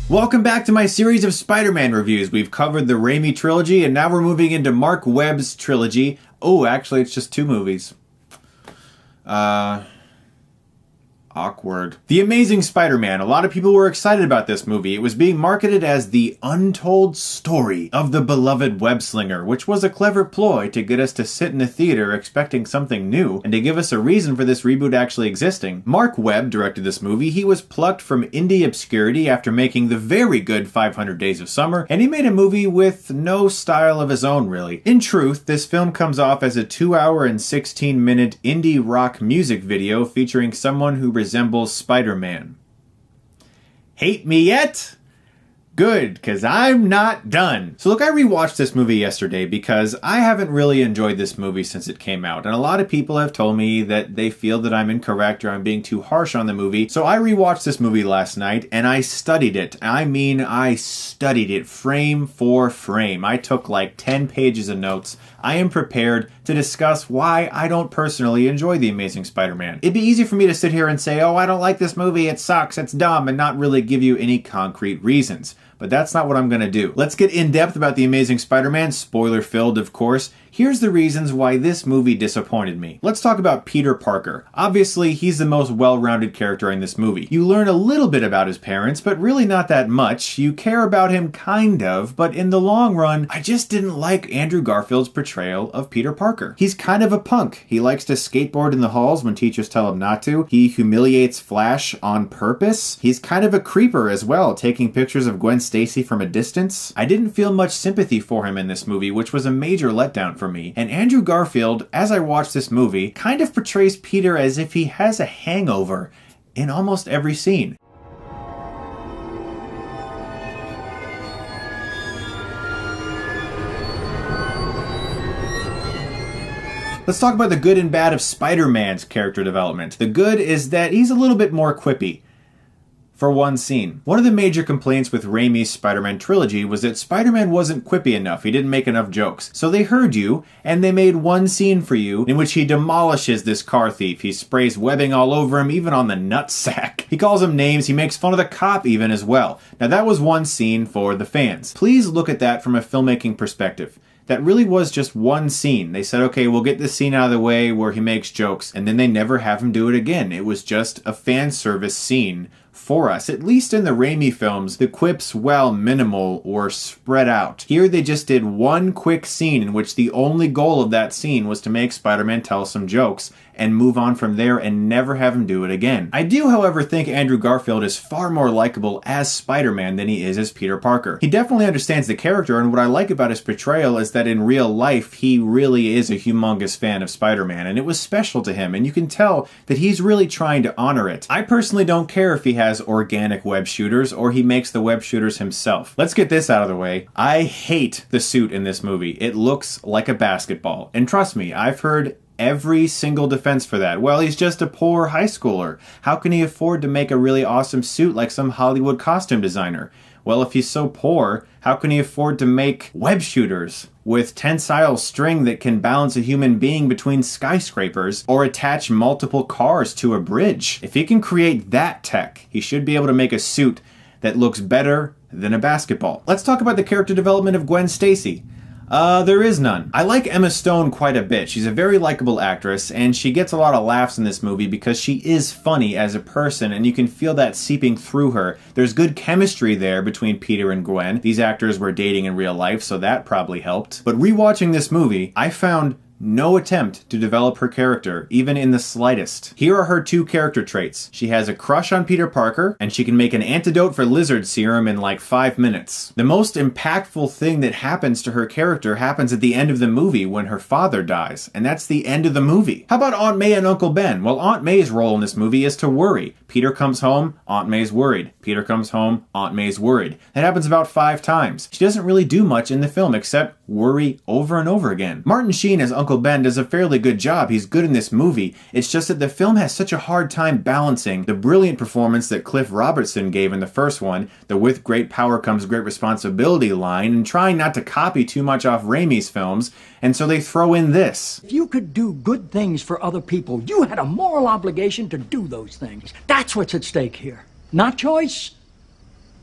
Welcome back to my series of Spider-Man reviews. We've covered the Raimi trilogy, and now we're moving into Marc Webb's trilogy. Oh, actually, it's just 2 movies. Awkward. The Amazing Spider-Man. A lot of people were excited about this movie. It was being marketed as the untold story of the beloved web-slinger, which was a clever ploy to get us to sit in the theater expecting something new, and to give us a reason for this reboot actually existing. Marc Webb directed this movie. He was plucked from indie obscurity after making the very good 500 Days of Summer, and he made a movie with no style of his own, really. In truth, this film comes off as a 2-hour and 16-minute indie rock music video featuring someone who resembles Spider-Man. Hate me yet? Good, because I'm not done. So look, I rewatched this movie yesterday because I haven't really enjoyed this movie since it came out. And a lot of people have told me that they feel that I'm incorrect or I'm being too harsh on the movie. So I rewatched this movie last night and I studied it. I mean, I studied it frame for frame. I took like 10 pages of notes. I am prepared to discuss why I don't personally enjoy The Amazing Spider-Man. It'd be easy for me to sit here and say, oh, I don't like this movie, it sucks, it's dumb, and not really give you any concrete reasons. But that's not what I'm going to do. Let's get in depth about The Amazing Spider-Man, spoiler-filled of course. Here's the reasons why this movie disappointed me. Let's talk about Peter Parker. Obviously, he's the most well-rounded character in this movie. You learn a little bit about his parents, but really not that much. You care about him kind of, but in the long run, I just didn't like Andrew Garfield's portrayal of Peter Parker. He's kind of a punk. He likes to skateboard in the halls when teachers tell him not to. He humiliates Flash on purpose. He's kind of a creeper as well, taking pictures of Gwen Stacy from a distance. I didn't feel much sympathy for him in this movie, which was a major letdown for me. And Andrew Garfield, as I watched this movie, kind of portrays Peter as if he has a hangover in almost every scene. Let's talk about the good and bad of Spider-Man's character development. The good is that he's a little bit more quippy. For one scene. One of the major complaints with Raimi's Spider-Man trilogy was that Spider-Man wasn't quippy enough, he didn't make enough jokes. So they heard you, and they made one scene for you in which he demolishes this car thief. He sprays webbing all over him, even on the nutsack. He calls him names, he makes fun of the cop even as well. Now that was one scene for the fans. Please look at that from a filmmaking perspective. That really was just one scene. They said, okay, we'll get this scene out of the way where he makes jokes, and then they never have him do it again. It was just a fan service scene for us. At least in the Raimi films, the quips, while minimal, were spread out. Here they just did one quick scene in which the only goal of that scene was to make Spider-Man tell some jokes and move on from there and never have him do it again. I do, however, think Andrew Garfield is far more likable as Spider-Man than he is as Peter Parker. He definitely understands the character, and what I like about his portrayal is that in real life, he really is a humongous fan of Spider-Man, and it was special to him, and you can tell that he's really trying to honor it. I personally don't care if he has organic web shooters or he makes the web shooters himself. Let's get this out of the way. I hate the suit in this movie. It looks like a basketball. And trust me, I've heard every single defense for that. Well, he's just a poor high schooler. How can he afford to make a really awesome suit like some Hollywood costume designer? Well, if he's so poor, how can he afford to make web shooters with tensile string that can balance a human being between skyscrapers or attach multiple cars to a bridge? If he can create that tech, he should be able to make a suit that looks better than a basketball. Let's talk about the character development of Gwen Stacy. There is none. I like Emma Stone quite a bit. She's a very likable actress, and she gets a lot of laughs in this movie because she is funny as a person, and you can feel that seeping through her. There's good chemistry there between Peter and Gwen. These actors were dating in real life, so that probably helped. But rewatching this movie, I found no attempt to develop her character, even in the slightest. Here are her 2 character traits. She has a crush on Peter Parker, and she can make an antidote for lizard serum in like 5 minutes. The most impactful thing that happens to her character happens at the end of the movie when her father dies, and that's the end of the movie. How about Aunt May and Uncle Ben? Well, Aunt May's role in this movie is to worry. Peter comes home, Aunt May's worried. Peter comes home, Aunt May's worried. That happens about 5 times. She doesn't really do much in the film except worry over and over again. Martin Sheen as Uncle Ben does a fairly good job. He's good in this movie. It's just that the film has such a hard time balancing the brilliant performance that Cliff Robertson gave in the first one, the with great power comes great responsibility line, and trying not to copy too much off Raimi's films, and so they throw in this. If you could do good things for other people, you had a moral obligation to do those things. That's what's at stake here. Not choice,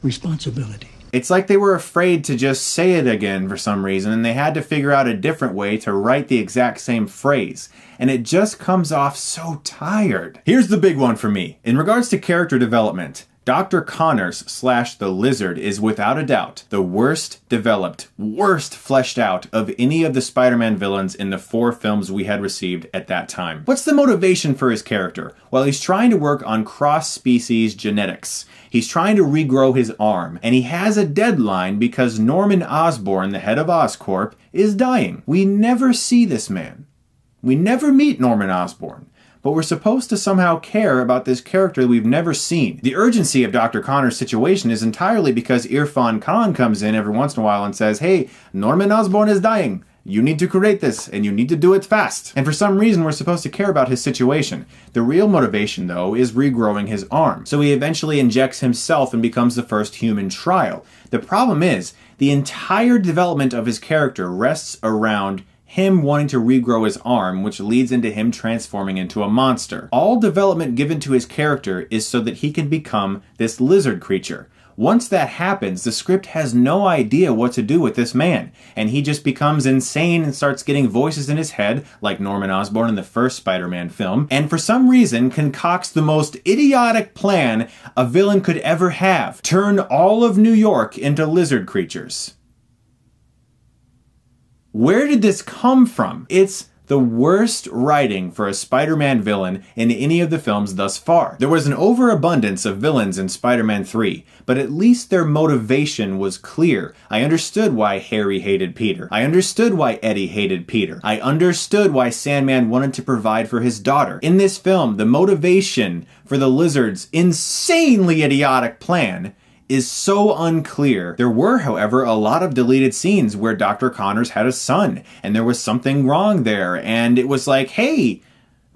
responsibility. It's like they were afraid to just say it again for some reason, and they had to figure out a different way to write the exact same phrase. And it just comes off so tired. Here's the big one for me. In regards to character development, Dr. Connors / the Lizard is without a doubt the worst developed, worst fleshed out of any of the Spider-Man villains in the 4 films we had received at that time. What's the motivation for his character? Well, he's trying to work on cross-species genetics. He's trying to regrow his arm, and he has a deadline because Norman Osborn, the head of Oscorp, is dying. We never see this man. We never meet Norman Osborn. But we're supposed to somehow care about this character we've never seen. The urgency of Dr. Connors' situation is entirely because Irrfan Khan comes in every once in a while and says, hey, Norman Osborn is dying. You need to create this, and you need to do it fast. And for some reason, we're supposed to care about his situation. The real motivation, though, is regrowing his arm. So he eventually injects himself and becomes the first human trial. The problem is, the entire development of his character rests around him wanting to regrow his arm, which leads into him transforming into a monster. All development given to his character is so that he can become this lizard creature. Once that happens, the script has no idea what to do with this man, and he just becomes insane and starts getting voices in his head, like Norman Osborn in the first Spider-Man film, and for some reason concocts the most idiotic plan a villain could ever have: turn all of New York into lizard creatures. Where did this come from? It's the worst writing for a Spider-Man villain in any of the films thus far. There was an overabundance of villains in Spider-Man 3, but at least their motivation was clear. I understood why Harry hated Peter. I understood why Eddie hated Peter. I understood why Sandman wanted to provide for his daughter. In this film, the motivation for the Lizard's insanely idiotic plan is so unclear. There were, however, a lot of deleted scenes where Dr. Connors had a son, and there was something wrong there, and it was like, hey,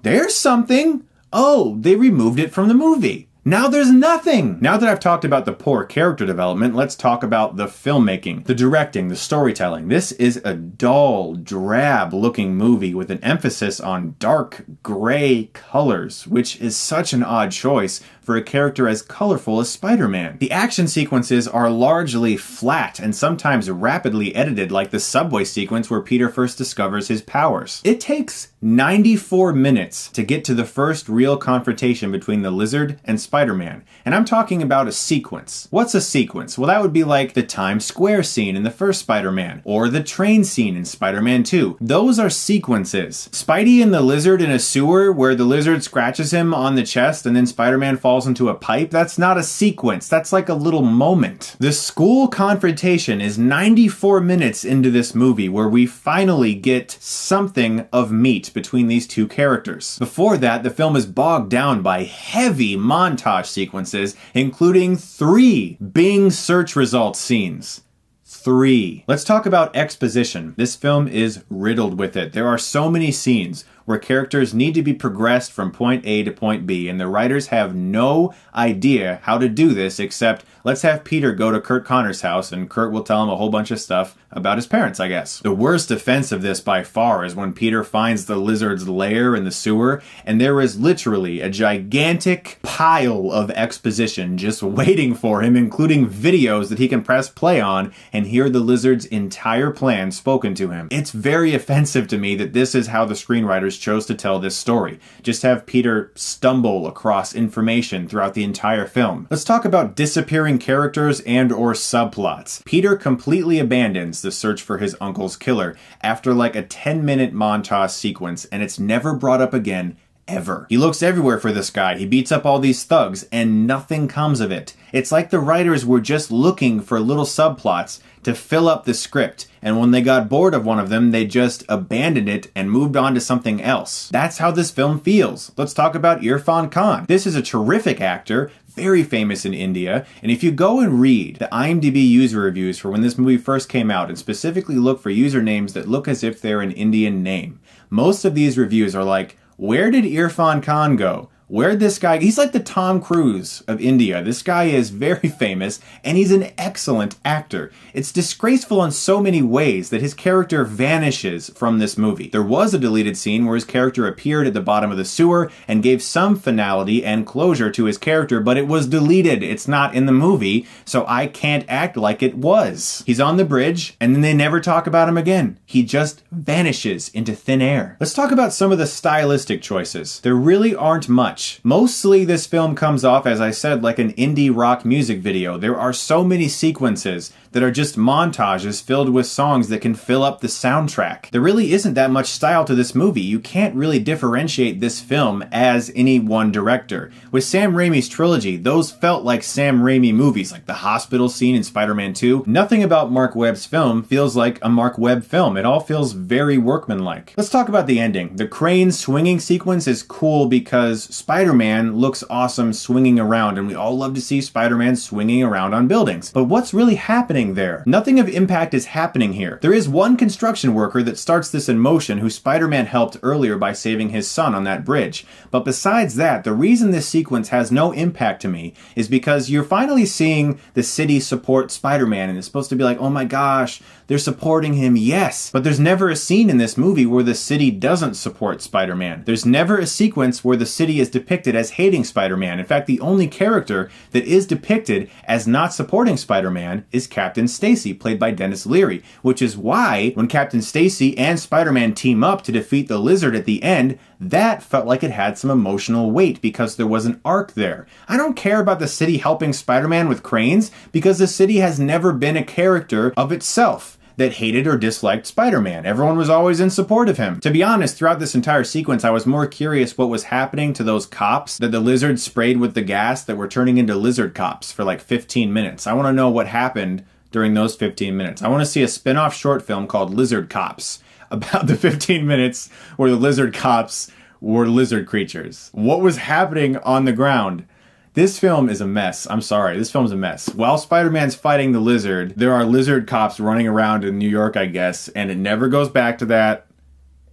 there's something. Oh, they removed it from the movie. Now there's nothing! Now that I've talked about the poor character development, let's talk about the filmmaking, the directing, the storytelling. This is a dull, drab-looking movie with an emphasis on dark, gray colors, which is such an odd choice for a character as colorful as Spider-Man. The action sequences are largely flat and sometimes rapidly edited, like the subway sequence where Peter first discovers his powers. It takes 94 minutes to get to the first real confrontation between the Lizard and Spider-Man, and I'm talking about a sequence. What's a sequence? Well, that would be like the Times Square scene in the first Spider-Man, or the train scene in Spider-Man 2. Those are sequences. Spidey and the Lizard in a sewer where the Lizard scratches him on the chest and then Spider-Man falls into a pipe, that's not a sequence. That's like a little moment. The school confrontation is 94 minutes into this movie where we finally get something of meat between these two characters. Before that, the film is bogged down by heavy montage sequences, including 3 Bing search results scenes. 3. Let's talk about exposition. This film is riddled with it. There are so many scenes where characters need to be progressed from point A to point B, and the writers have no idea how to do this except, let's have Peter go to Kurt Connor's house and Kurt will tell him a whole bunch of stuff about his parents, I guess. The worst offense of this by far is when Peter finds the Lizard's lair in the sewer, and there is literally a gigantic pile of exposition just waiting for him, including videos that he can press play on and hear the Lizard's entire plan spoken to him. It's very offensive to me that this is how the screenwriters chose to tell this story. Just have Peter stumble across information throughout the entire film. Let's talk about disappearing characters and or subplots. Peter completely abandons the search for his uncle's killer after like a 10-minute montage sequence, and it's never brought up again ever. He looks everywhere for this guy. He beats up all these thugs and nothing comes of it. It's like the writers were just looking for little subplots to fill up the script, and when they got bored of one of them, they just abandoned it and moved on to something else. That's how this film feels. Let's talk about Irrfan Khan. This is a terrific actor, very famous in India, and if you go and read the IMDb user reviews for when this movie first came out and specifically look for usernames that look as if they're an Indian name, most of these reviews are like, where did Irrfan Khan go? Where'd this guy... He's like the Tom Cruise of India. This guy is very famous, and he's an excellent actor. It's disgraceful in so many ways that his character vanishes from this movie. There was a deleted scene where his character appeared at the bottom of the sewer and gave some finality and closure to his character, but it was deleted. It's not in the movie, so I can't act like it was. He's on the bridge, and then they never talk about him again. He just vanishes into thin air. Let's talk about some of the stylistic choices. There really aren't much. Mostly this film comes off, as I said, like an indie rock music video. There are so many sequences that are just montages filled with songs that can fill up the soundtrack. There really isn't that much style to this movie. You can't really differentiate this film as any one director. With Sam Raimi's trilogy, those felt like Sam Raimi movies, like the hospital scene in Spider-Man 2. Nothing about Marc Webb's film feels like a Marc Webb film. It all feels very workmanlike. Let's talk about the ending. The crane swinging sequence is cool because Spider-Man looks awesome swinging around, and we all love to see Spider-Man swinging around on buildings. But what's really happening there? Nothing of impact is happening here. There is one construction worker that starts this in motion who Spider-Man helped earlier by saving his son on that bridge. But besides that, the reason this sequence has no impact to me is because you're finally seeing the city support Spider-Man, and it's supposed to be like, oh my gosh, they're supporting him, yes. But there's never a scene in this movie where the city doesn't support Spider-Man. There's never a sequence where the city is depicted as hating Spider-Man. In fact, the only character that is depicted as not supporting Spider-Man is Captain Stacy, played by Denis Leary, which is why when Captain Stacy and Spider-Man team up to defeat the Lizard at the end, that felt like it had some emotional weight because there was an arc there. I don't care about the city helping Spider-Man with cranes because the city has never been a character of itself that hated or disliked Spider-Man. Everyone was always in support of him. To be honest, throughout this entire sequence, I was more curious what was happening to those cops that the Lizard sprayed with the gas that were turning into lizard cops for like 15 minutes. I want to know what happened during those 15 minutes. I want to see a spin-off short film called Lizard Cops about the 15 minutes where the lizard cops were lizard creatures. What was happening on the ground? This film is a mess. I'm sorry. This film's a mess. While Spider-Man's fighting the lizard, there are lizard cops running around in New York, I guess, and it never goes back to that.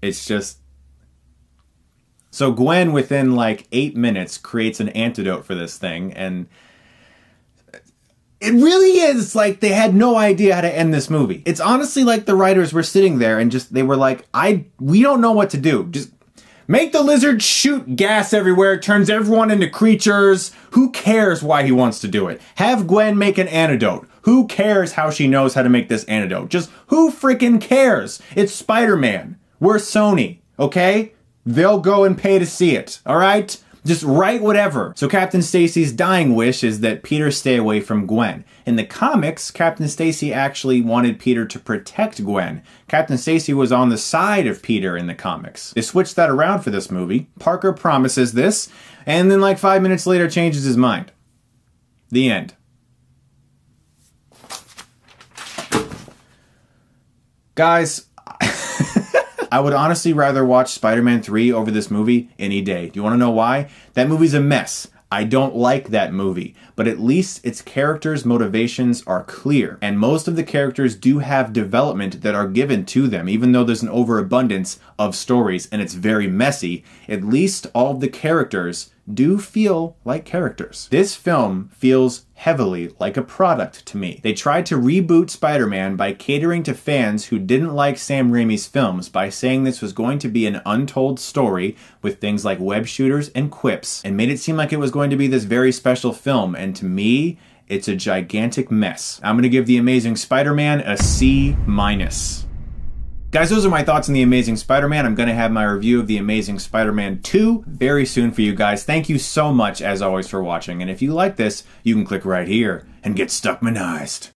It's just... So Gwen, within like 8 minutes, creates an antidote for this thing, and it really is like they had no idea how to end this movie. It's honestly like the writers were sitting there and just, they were like, we don't know what to do. Just make the lizard shoot gas everywhere, turns everyone into creatures. Who cares why he wants to do it? Have Gwen make an antidote. Who cares how she knows how to make this antidote? Just who freaking cares? It's Spider-Man. We're Sony, okay? They'll go and pay to see it, all right? Just write whatever. So Captain Stacy's dying wish is that Peter stay away from Gwen. In the comics, Captain Stacy actually wanted Peter to protect Gwen. Captain Stacy was on the side of Peter in the comics. They switched that around for this movie. Parker promises this, and then like 5 minutes later changes his mind. The end. Guys, I would honestly rather watch Spider-Man 3 over this movie any day. Do you want to know why? That movie's a mess. I don't like that movie, but at least its characters' motivations are clear, and most of the characters do have development that are given to them, even though there's an overabundance of stories and it's very messy. At least all of the characters do feel like characters. This film feels heavily like a product to me. They tried to reboot Spider-Man by catering to fans who didn't like Sam Raimi's films by saying this was going to be an untold story with things like web shooters and quips, and made it seem like it was going to be this very special film, and to me, it's a gigantic mess. I'm gonna give The Amazing Spider-Man a C-. Guys, those are my thoughts on The Amazing Spider-Man. I'm going to have my review of The Amazing Spider-Man 2 very soon for you guys. Thank you so much, as always, for watching. And if you like this, you can click right here and get Stuckmanized.